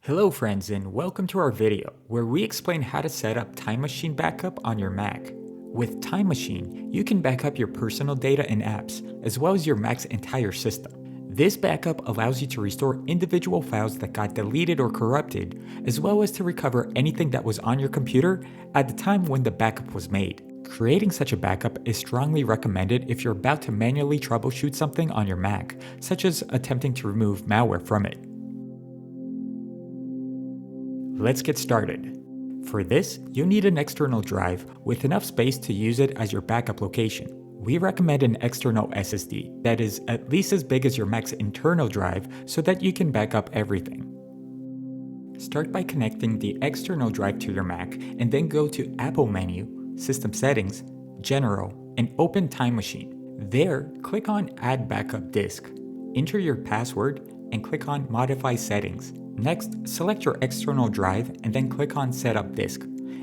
Hello friends and welcome to our video where we explain how to set up Time Machine backup on your Mac. With Time Machine, you can back up your personal data and apps, as well as your Mac's entire system. This backup allows you to restore individual files that got deleted or corrupted, as well as to recover anything that was on your computer at the time when the backup was made. Creating such a backup is strongly recommended if you're about to manually troubleshoot something on your Mac, such as attempting to remove malware from it. Let's get started. For this, you'll need an external drive with enough space to use it as your backup location. We recommend an external SSD that is at least as big as your Mac's internal drive so that you can back up everything. Start by connecting the external drive to your Mac and then go to Apple menu, System Settings, General, and open Time Machine. There, click on Add Backup Disk. Enter your password and click on Modify Settings. Next, select your external drive and then click on Setup Disk.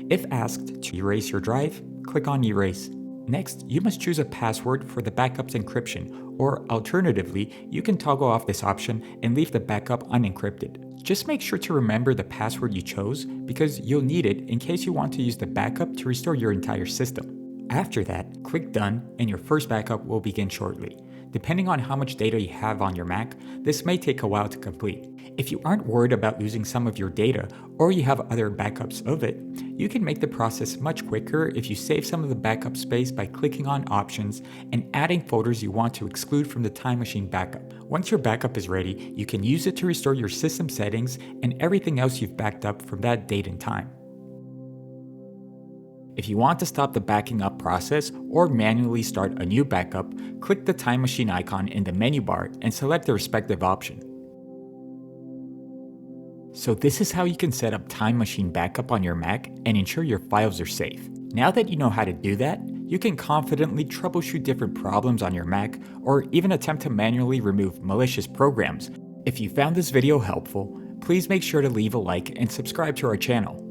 If asked to erase your drive, click on Erase. Next, you must choose a password for the backup's encryption, or alternatively, you can toggle off this option and leave the backup unencrypted. Just make sure to remember the password you chose because you'll need it in case you want to use the backup to restore your entire system. After that, click Done and your first backup will begin shortly. Depending on how much data you have on your Mac, this may take a while to complete. If you aren't worried about losing some of your data or you have other backups of it, you can make the process much quicker if you save some of the backup space by clicking on Options and adding folders you want to exclude from the Time Machine backup. Once your backup is ready, you can use it to restore your system settings and everything else you've backed up from that date and time. If you want to stop the backing up process or manually start a new backup, click the Time Machine icon in the menu bar and select the respective option. So this is how you can set up Time Machine backup on your Mac and ensure your files are safe. Now that you know how to do that, you can confidently troubleshoot different problems on your Mac or even attempt to manually remove malicious programs. If you found this video helpful, please make sure to leave a like and subscribe to our channel.